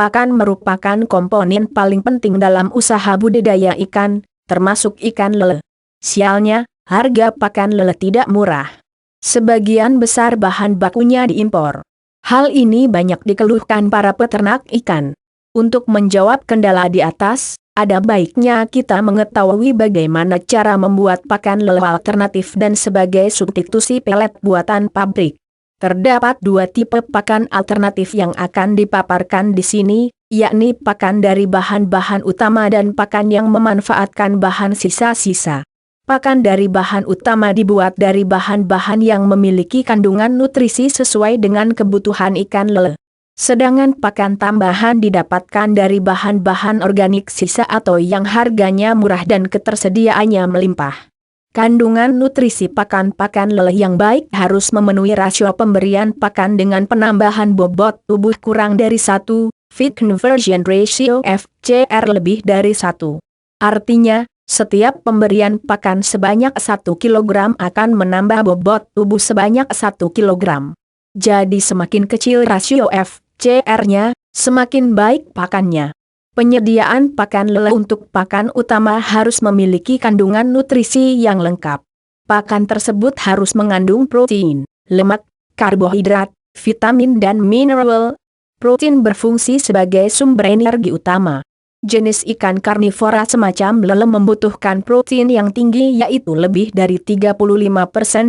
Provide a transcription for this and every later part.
Pakan merupakan komponen paling penting dalam usaha budidaya ikan, termasuk ikan lele. Sialnya, harga pakan lele tidak murah. Sebagian besar bahan bakunya diimpor. Hal ini banyak dikeluhkan para peternak ikan. Untuk menjawab kendala di atas, ada baiknya kita mengetahui bagaimana cara membuat pakan lele alternatif dan sebagai substitusi pelet buatan pabrik. Terdapat dua tipe pakan alternatif yang akan dipaparkan di sini, yakni pakan dari bahan-bahan utama dan pakan yang memanfaatkan bahan sisa-sisa. Pakan dari bahan utama dibuat dari bahan-bahan yang memiliki kandungan nutrisi sesuai dengan kebutuhan ikan lele. Sedangkan pakan tambahan didapatkan dari bahan-bahan organik sisa atau yang harganya murah dan ketersediaannya melimpah. Kandungan nutrisi pakan-pakan lele yang baik harus memenuhi rasio pemberian pakan dengan penambahan bobot tubuh kurang dari 1, Feed Conversion Ratio (FCR) lebih dari 1. Artinya, setiap pemberian pakan sebanyak 1 kg akan menambah bobot tubuh sebanyak 1 kg. Jadi semakin kecil rasio FCR-nya, semakin baik pakannya. Penyediaan pakan lele untuk pakan utama harus memiliki kandungan nutrisi yang lengkap. Pakan tersebut harus mengandung protein, lemak, karbohidrat, vitamin dan mineral. Protein berfungsi sebagai sumber energi utama. Jenis ikan karnivora semacam lele membutuhkan protein yang tinggi yaitu lebih dari 35%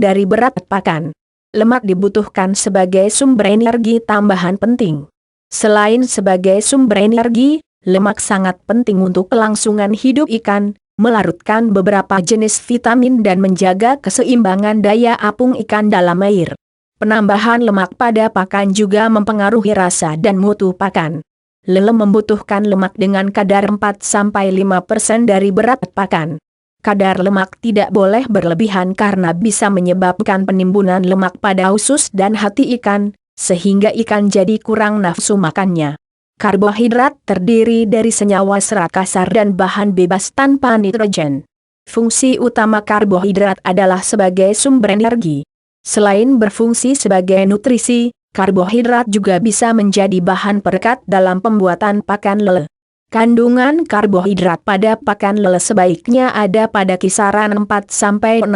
dari berat pakan. Lemak dibutuhkan sebagai sumber energi tambahan penting. Selain sebagai sumber energi, lemak sangat penting untuk kelangsungan hidup ikan, melarutkan beberapa jenis vitamin dan menjaga keseimbangan daya apung ikan dalam air. Penambahan lemak pada pakan juga mempengaruhi rasa dan mutu pakan. Lele membutuhkan lemak dengan kadar 4-5% dari berat pakan. Kadar lemak tidak boleh berlebihan karena bisa menyebabkan penimbunan lemak pada usus dan hati ikan, sehingga ikan jadi kurang nafsu makannya. Karbohidrat terdiri dari senyawa serat kasar dan bahan bebas tanpa nitrogen. Fungsi utama karbohidrat adalah sebagai sumber energi. Selain berfungsi sebagai nutrisi, karbohidrat juga bisa menjadi bahan perekat dalam pembuatan pakan lele. Kandungan karbohidrat pada pakan lele sebaiknya ada pada kisaran 4-6%.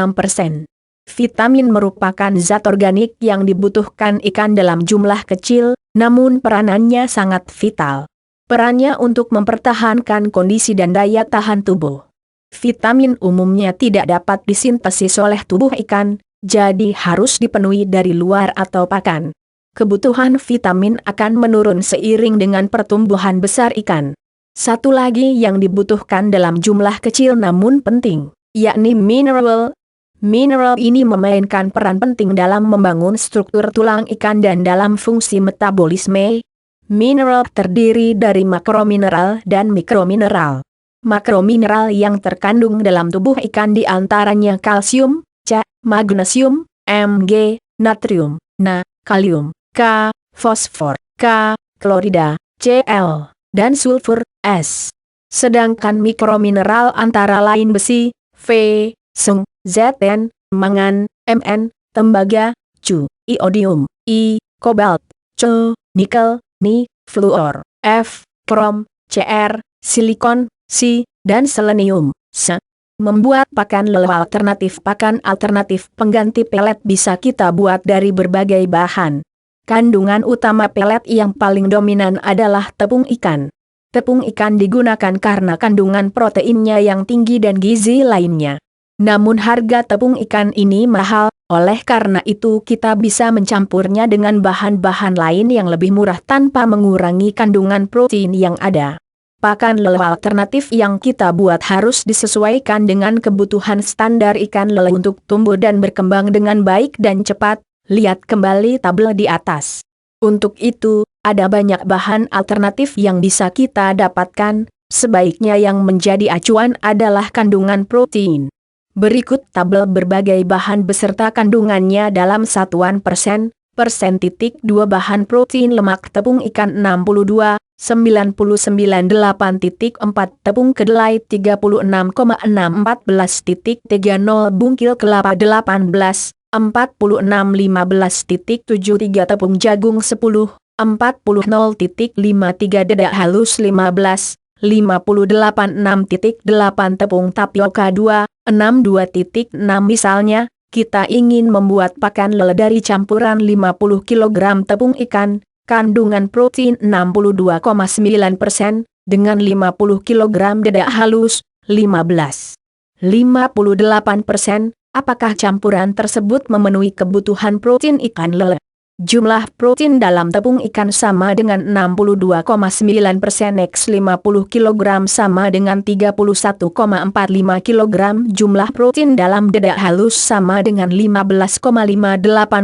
Vitamin merupakan zat organik yang dibutuhkan ikan dalam jumlah kecil, namun peranannya sangat vital. Perannya untuk mempertahankan kondisi dan daya tahan tubuh. Vitamin umumnya tidak dapat disintesis oleh tubuh ikan, jadi harus dipenuhi dari luar atau pakan. Kebutuhan vitamin akan menurun seiring dengan pertumbuhan besar ikan. Satu lagi yang dibutuhkan dalam jumlah kecil namun penting, yakni mineral. Mineral ini memainkan peran penting dalam membangun struktur tulang ikan dan dalam fungsi metabolisme. Mineral terdiri dari makromineral dan mikromineral. Makromineral yang terkandung dalam tubuh ikan diantaranya kalsium, C, magnesium, Mg, natrium, Na, kalium, K, fosfor, K, klorida, Cl, dan sulfur, S. Sedangkan mikromineral antara lain besi, V, Seng, Zn, mangan, Mn, tembaga, Cu, iodium, I, kobalt, C, nikel, Ni, fluor, F, krom, Cr, silikon, Si, dan selenium, Se. Membuat pakan lele alternatif. Pakan alternatif pengganti pelet bisa kita buat dari berbagai bahan. Kandungan utama pelet yang paling dominan adalah tepung ikan. Tepung ikan digunakan karena kandungan proteinnya yang tinggi dan gizi lainnya. Namun harga tepung ikan ini mahal, oleh karena itu kita bisa mencampurnya dengan bahan-bahan lain yang lebih murah tanpa mengurangi kandungan protein yang ada. Pakan lele alternatif yang kita buat harus disesuaikan dengan kebutuhan standar ikan lele untuk tumbuh dan berkembang dengan baik dan cepat. Lihat kembali tabel di atas. Untuk itu, ada banyak bahan alternatif yang bisa kita dapatkan, sebaiknya yang menjadi acuan adalah kandungan protein. Berikut tabel berbagai bahan beserta kandungannya dalam satuan persen. 2 bahan protein lemak tepung ikan 62, 99,8 tepung kedelai 36,6 14,30 bungkil kelapa 18, 46,15,73 tepung jagung 10, 40.53 dedak halus 15, 58.6.8 tepung tapioka 2, 62.6 misalnya, kita ingin membuat pakan lele dari campuran 50 kg tepung ikan, kandungan protein 62,9%, dengan 50 kg dedak halus, 58%, apakah campuran tersebut memenuhi kebutuhan protein ikan lele? Jumlah protein dalam tepung ikan sama dengan 62,9% x 50 kg sama dengan 31,45 kg. Jumlah protein dalam dedak halus sama dengan 15,58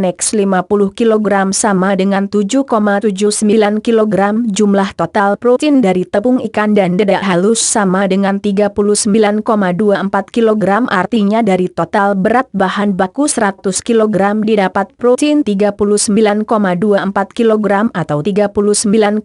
x 50 kg sama dengan 7,79 kg. Jumlah total protein dari tepung ikan dan dedak halus sama dengan 39,24 kg. Artinya dari total berat bahan baku 100 kg didapat protein 39,24 kg atau 39,24%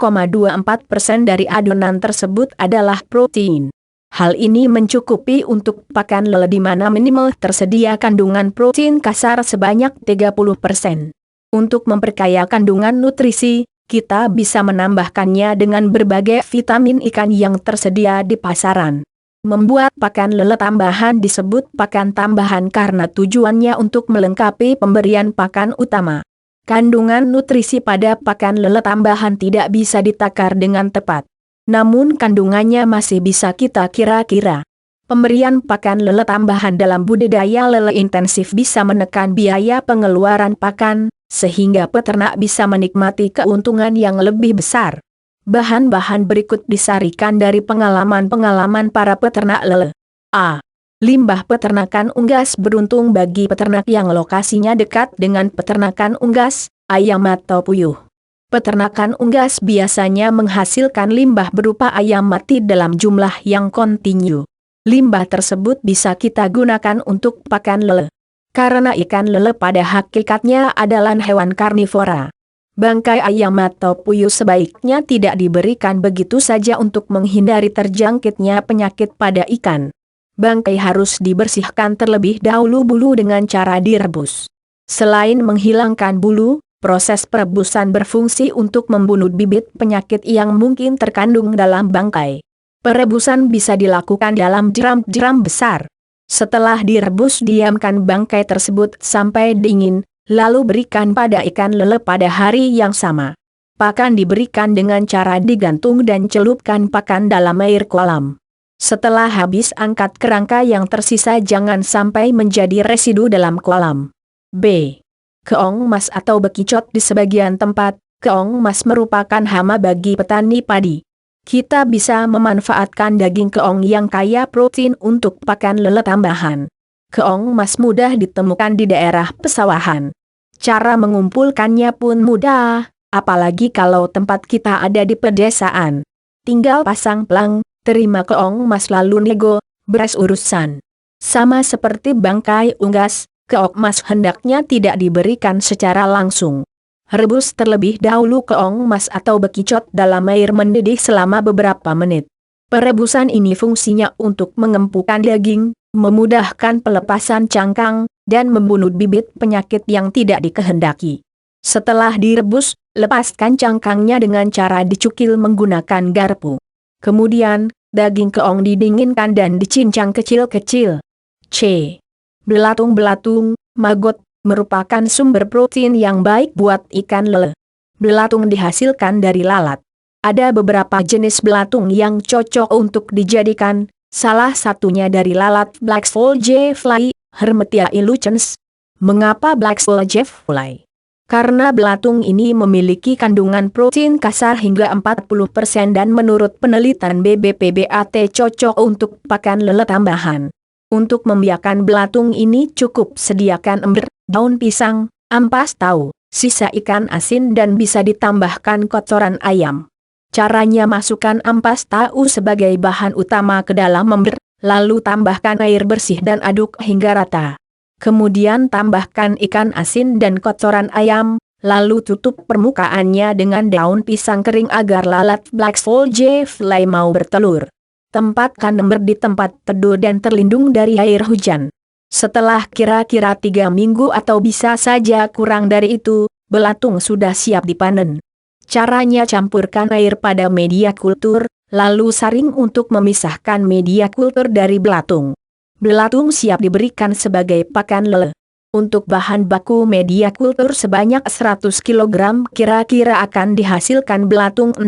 dari adonan tersebut adalah protein. Hal ini mencukupi untuk pakan lele di mana minimal tersedia kandungan protein kasar sebanyak 30%. Untuk memperkaya kandungan nutrisi, kita bisa menambahkannya dengan berbagai vitamin ikan yang tersedia di pasaran. Membuat pakan lele tambahan disebut pakan tambahan karena tujuannya untuk melengkapi pemberian pakan utama. Kandungan nutrisi pada pakan lele tambahan tidak bisa ditakar dengan tepat. Namun kandungannya masih bisa kita kira-kira. Pemberian pakan lele tambahan dalam budidaya lele intensif bisa menekan biaya pengeluaran pakan, sehingga peternak bisa menikmati keuntungan yang lebih besar. Bahan-bahan berikut disarikan dari pengalaman-pengalaman para peternak lele. A. Limbah peternakan unggas beruntung bagi peternak yang lokasinya dekat dengan peternakan unggas, ayam atau puyuh. Peternakan unggas biasanya menghasilkan limbah berupa ayam mati dalam jumlah yang kontinu. Limbah tersebut bisa kita gunakan untuk pakan lele. Karena ikan lele pada hakikatnya adalah hewan karnivora. Bangkai ayam atau puyuh sebaiknya tidak diberikan begitu saja untuk menghindari terjangkitnya penyakit pada ikan. Bangkai harus dibersihkan terlebih dahulu bulu dengan cara direbus. Selain menghilangkan bulu, proses perebusan berfungsi untuk membunuh bibit penyakit yang mungkin terkandung dalam bangkai. Perebusan bisa dilakukan dalam jeram-jeram besar. Setelah direbus, diamkan bangkai tersebut sampai dingin, lalu berikan pada ikan lele pada hari yang sama. Pakan diberikan dengan cara digantung dan celupkan pakan dalam air kolam. Setelah habis, angkat kerangka yang tersisa, jangan sampai menjadi residu dalam kolam. B. Keong mas atau bekicot. Di sebagian tempat, keong mas merupakan hama bagi petani padi. Kita bisa memanfaatkan daging keong yang kaya protein untuk pakan lele tambahan. Keong mas mudah ditemukan di daerah pesawahan. Cara mengumpulkannya pun mudah, apalagi kalau tempat kita ada di pedesaan. Tinggal pasang pelang, terima keong mas lalu nego, beres urusan. Sama seperti bangkai unggas, keong mas hendaknya tidak diberikan secara langsung. Rebus terlebih dahulu keong mas atau bekicot dalam air mendidih selama beberapa menit. Perebusan ini fungsinya untuk mengempukkan daging, memudahkan pelepasan cangkang, dan membunuh bibit penyakit yang tidak dikehendaki. Setelah direbus, lepaskan cangkangnya dengan cara dicukil menggunakan garpu. Kemudian, daging keong didinginkan dan dicincang kecil-kecil. C. Belatung-belatung, maggot, merupakan sumber protein yang baik buat ikan lele. Belatung dihasilkan dari lalat. Ada beberapa jenis belatung yang cocok untuk dijadikan, salah satunya dari lalat Blacksoul Jayfly, Hermetia illucens. Mengapa Blacksoul Jayfly? Karena belatung ini memiliki kandungan protein kasar hingga 40% dan menurut penelitian BBPBAT cocok untuk pakan lele tambahan. Untuk membiakan belatung ini cukup sediakan ember, daun pisang, ampas tahu, sisa ikan asin dan bisa ditambahkan kotoran ayam. Caranya, masukkan ampas tahu sebagai bahan utama ke dalam ember, lalu tambahkan air bersih dan aduk hingga rata. Kemudian tambahkan ikan asin dan kotoran ayam, lalu tutup permukaannya dengan daun pisang kering agar lalat Blacksoul Jayfly mau bertelur. Tempatkan ember di tempat teduh dan terlindung dari air hujan. Setelah kira-kira 3 minggu atau bisa saja kurang dari itu, belatung sudah siap dipanen. Caranya campurkan air pada media kultur, lalu saring untuk memisahkan media kultur dari belatung. Belatung siap diberikan sebagai pakan lele. Untuk bahan baku media kultur sebanyak 100 kg kira-kira akan dihasilkan belatung 60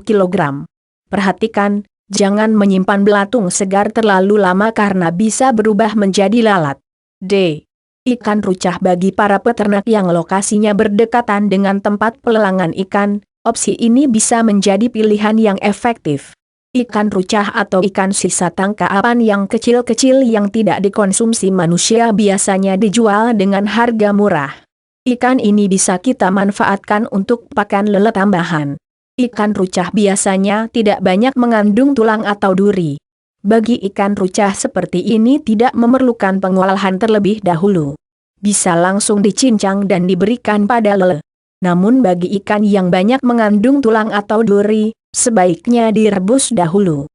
kg. Perhatikan, jangan menyimpan belatung segar terlalu lama karena bisa berubah menjadi lalat. D. Ikan rucah bagi para peternak yang lokasinya berdekatan dengan tempat pelelangan ikan, opsi ini bisa menjadi pilihan yang efektif. Ikan rucah atau ikan sisa tangkapan yang kecil-kecil yang tidak dikonsumsi manusia biasanya dijual dengan harga murah. Ikan ini bisa kita manfaatkan untuk pakan lele tambahan. Ikan rucah biasanya tidak banyak mengandung tulang atau duri. Bagi ikan rucah seperti ini tidak memerlukan pengolahan terlebih dahulu. Bisa langsung dicincang dan diberikan pada lele. Namun bagi ikan yang banyak mengandung tulang atau duri, sebaiknya direbus dahulu.